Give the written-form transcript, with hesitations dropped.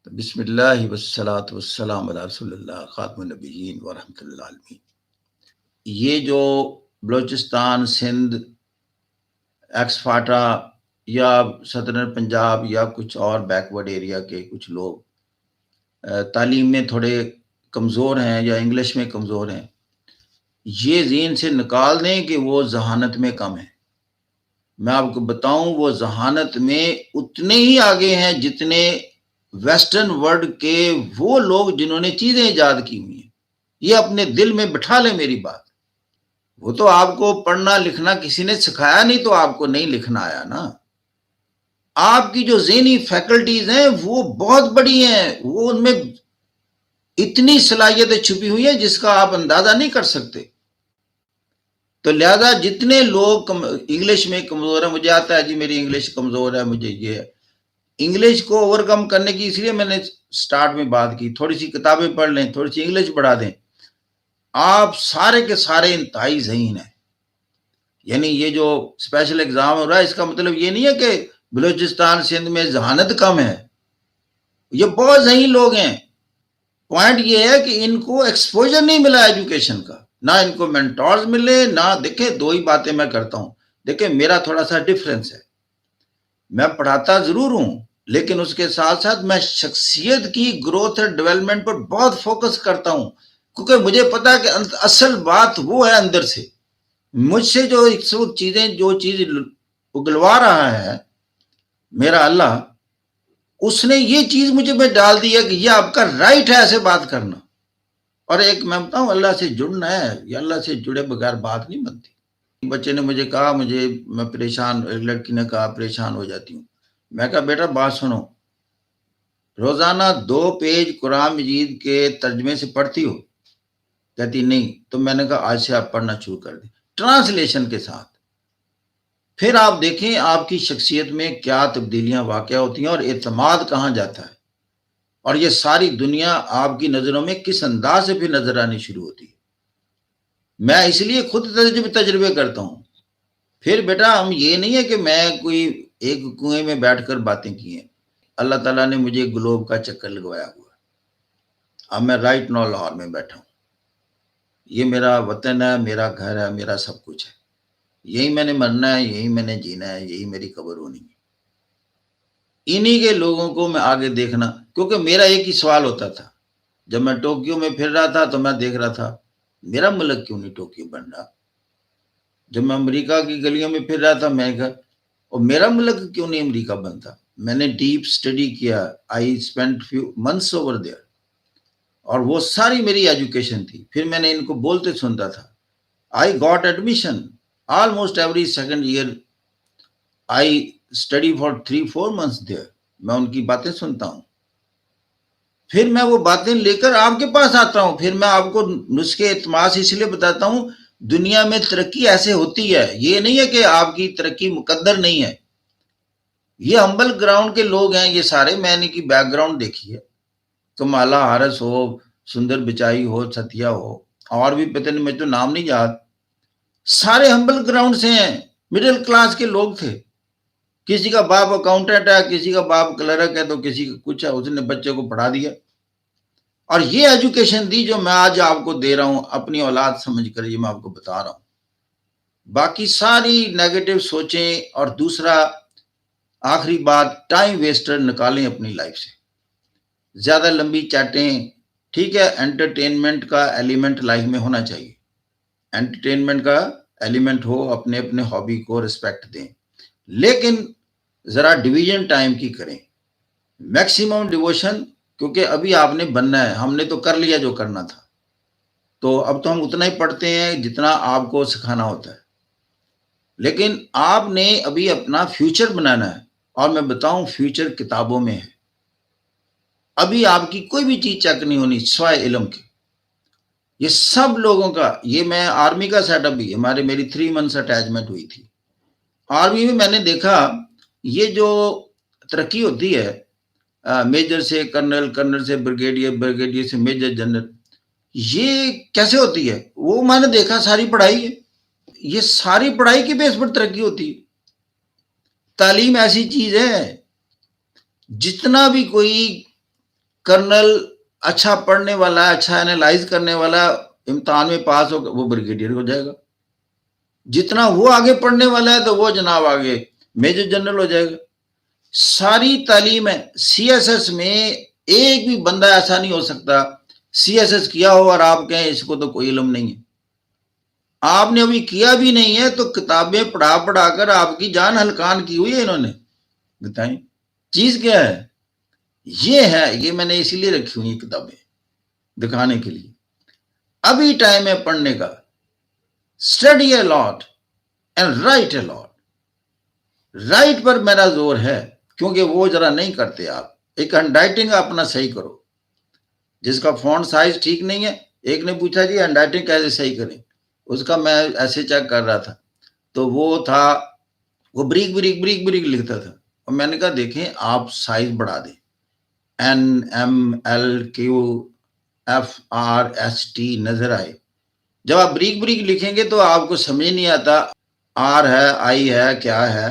بسم اللہ والصلاة والسلام علی رسول اللہ خاتم النبیین ورحمۃ اللہ عالمین۔ یہ جو بلوچستان، سندھ، ایکس فاٹا یا صدرن پنجاب یا کچھ اور بیکورڈ ایریا کے کچھ لوگ تعلیم میں تھوڑے کمزور ہیں یا انگلش میں کمزور ہیں، یہ ذہن سے نکال دیں کہ وہ ذہانت میں کم ہیں۔ میں آپ کو بتاؤں وہ ذہانت میں اتنے ہی آگے ہیں جتنے ویسٹرن ورلڈ کے وہ لوگ جنہوں نے چیزیں ایجاد کی ہوئی ہیں۔ یہ اپنے دل میں بٹھا لیں میری بات۔ وہ تو آپ کو پڑھنا لکھنا کسی نے سکھایا نہیں تو آپ کو نہیں لکھنا آیا نا۔ آپ کی جو ذہنی فیکلٹیز ہیں وہ بہت بڑی ہیں، وہ ان میں اتنی صلاحیتیں چھپی ہوئی ہیں جس کا آپ اندازہ نہیں کر سکتے۔ تو لہذا جتنے لوگ انگلش میں کمزور ہیں، مجھے آتا ہے جی میری انگلش کمزور ہے، مجھے یہ ہے، انگلش کو اوور کم کرنے کی اس لیے میں نے سٹارٹ میں بات کی، تھوڑی سی کتابیں پڑھ لیں، تھوڑی سی انگلش بڑھا دیں، آپ سارے کے سارے انتہائی ذہین ہیں۔ یعنی یہ جو اسپیشل ایگزام ہو رہا ہے اس کا مطلب یہ نہیں ہے کہ بلوچستان سندھ میں ذہانت کم ہے، یہ بہت ذہین لوگ ہیں۔ پوائنٹ یہ ہے کہ ان کو ایکسپوجر نہیں ملا ایجوکیشن کا، نہ ان کو مینٹورز ملے، نہ دیکھیں دو ہی باتیں میں کرتا ہوں۔ دیکھیں میرا تھوڑا سا ڈیفرنس ہے، میں پڑھاتا ضرور ہوں لیکن اس کے ساتھ ساتھ میں شخصیت کی گروتھ اور ڈیولپمنٹ پر بہت فوکس کرتا ہوں، کیونکہ مجھے پتا کہ اصل بات وہ ہے اندر سے۔ مجھ سے جو چیزیں جو چیز اگلوا رہا ہے میرا اللہ، اس نے یہ چیز مجھے میں ڈال دی ہے کہ یہ آپ کا رائٹ ہے ایسے بات کرنا۔ اور ایک میں بتاؤں اللہ سے جڑنا ہے، یا اللہ سے جڑے بغیر بات نہیں بنتی۔ بچے نے مجھے کہا میں پریشان، ایک لڑکی نے کہا پریشان ہو جاتی ہوں۔ میں کہا بیٹا بات سنو، روزانہ 2 پیج قرآن مجید کے ترجمے سے پڑھتی ہو؟ کہتی نہیں۔ تو میں نے کہا آج سے آپ پڑھنا شروع کر دیں ٹرانسلیشن کے ساتھ، پھر آپ دیکھیں آپ کی شخصیت میں کیا تبدیلیاں واقع ہوتی ہیں اور اعتماد کہاں جاتا ہے، اور یہ ساری دنیا آپ کی نظروں میں کس انداز سے پھر نظر آنی شروع ہوتی ہے۔ میں اس لیے خود تجربے کرتا ہوں۔ پھر بیٹا ہم یہ نہیں ہے کہ میں کوئی ایک کنویں میں بیٹھ کر باتیں کی ہیں، اللہ تعالیٰ نے مجھے گلوب کا چکر لگوایا ہوا۔ اب میں رائٹ نو لاہور میں بیٹھا ہوں، یہ میرا وطن ہے، میرا گھر ہے، میرا سب کچھ ہے، یہی میں نے مرنا ہے، یہی میں نے جینا ہے، یہی میری قبر ہونی ہے۔ انہی کے لوگوں کو میں آگے دیکھنا، کیونکہ میرا ایک ہی سوال ہوتا تھا جب میں ٹوکیو میں پھر رہا تھا تو میں دیکھ رہا تھا میرا ملک کیوں نہیں ٹوکیو بن رہا۔ جب میں امریکہ کی گلیوں میں پھر رہا تھا میں کہا اور میرا ملک کیوں نہیں امریکہ بنتا۔ میں نے ڈیپ اسٹڈی کیا، I spend few months over there, اور وہ ساری میری ایجوکیشن تھی۔ پھر میں نے ان کو بولتے سنتا تھا، I got admission almost every second year, I study for 3-4 months there. میں ان کی باتیں سنتا ہوں، پھر میں وہ باتیں لے کر آپ کے پاس آتا ہوں، پھر میں آپ کو نسخے اعتماد اس لیے بتاتا ہوں۔ دنیا میں ترقی ایسے ہوتی ہے، یہ نہیں ہے کہ آپ کی ترقی مقدر نہیں ہے۔ یہ ہمبل گراؤنڈ کے لوگ ہیں یہ سارے، میں نے کی بیک گراؤنڈ دیکھی ہے، کمالا ہارس ہو، سندر بچائی ہو، ستیا ہو، اور بھی پتہ نہیں مجھے تو نام نہیں یاد، سارے ہمبل گراؤنڈ سے ہیں، مڈل کلاس کے لوگ تھے۔ کسی کا باپ اکاؤنٹنٹ ہے، کسی کا باپ کلرک ہے، تو کسی کا کچھ ہے، اس نے بچے کو پڑھا دیا، اور یہ ایجوکیشن دی جو میں آج آپ کو دے رہا ہوں اپنی اولاد سمجھ کر، یہ میں آپ کو بتا رہا ہوں۔ باقی ساری نیگیٹو سوچیں، اور دوسرا آخری بات، ٹائم ویسٹر نکالیں اپنی لائف سے، زیادہ لمبی چیٹیں، ٹھیک ہے، انٹرٹینمنٹ کا ایلیمنٹ لائف میں ہونا چاہیے، انٹرٹینمنٹ کا ایلیمنٹ ہو، اپنے اپنے ہابی کو رسپیکٹ دیں، لیکن ذرا ڈویژن ٹائم کی کریں، میکسیمم ڈیووشن، کیونکہ ابھی آپ نے بننا ہے، ہم نے تو کر لیا جو کرنا تھا، تو اب تو ہم اتنا ہی پڑھتے ہیں جتنا آپ کو سکھانا ہوتا ہے، لیکن آپ نے ابھی اپنا فیوچر بنانا ہے، اور میں بتاؤں فیوچر کتابوں میں ہے۔ ابھی آپ کی کوئی بھی چیز چیک نہیں ہونی سوائے علم کے۔ یہ سب لوگوں کا، یہ میں آرمی کا سیٹ اپ بھی، میری 3 months اٹیچمنٹ ہوئی تھی آرمی میں، میں نے دیکھا یہ جو ترقی ہوتی ہے میجر سے کرنل، کرنل سے بریگیڈیئر، بریگیڈیئر سے میجر جنرل، یہ کیسے ہوتی ہے؟ وہ میں نے دیکھا ساری پڑھائی ہے، یہ ساری پڑھائی کے بیس پر ترقی ہوتی ہے۔ تعلیم ایسی چیز ہے، جتنا بھی کوئی کرنل اچھا پڑھنے والا، اچھا اینالائز کرنے والا امتحان میں پاس ہوگا وہ بریگیڈیئر ہو جائے گا. جتنا وہ آگے پڑھنے والا ہے تو وہ جناب آگے میجر جنرل ہو جائے گا. ساری تعلیم ہے. سی ایس ایس میں ایک بھی بندہ ایسا نہیں ہو سکتا سی ایس ایس کیا ہو اور آپ کہیں اس کو تو کوئی علم نہیں ہے. آپ نے ابھی کیا بھی نہیں ہے تو کتابیں پڑھا پڑھا کر آپ کی جان ہلکان کی ہوئی ہے انہوں نے. بتائیں چیز کیا ہے؟ یہ ہے، یہ میں نے اسی لیے رکھی ہوئی کتابیں دکھانے کے لیے. ابھی ٹائم ہے پڑھنے کا. Study a lot and write a lot. Write پر میرا زور ہے کیونکہ وہ ذرا نہیں کرتے آپ. ایک ہینڈ رائٹنگ اپنا صحیح کرو. جس کا فونٹ سائز ٹھیک نہیں ہے، ایک نے پوچھا جی ہینڈ رائٹنگ کیسے صحیح کریں، اس کا میں ایسے چیک کر رہا تھا تو وہ تھا وہ بریک بریک بریک بریک لکھتا تھا. اور میں نے کہا دیکھیں آپ سائز بڑھا دیں، N M L Q F R S T نظر آئے. جب آپ بریک بریک لکھیں گے تو آپ کو سمجھ نہیں آتا آر ہے آئی ہے کیا ہے.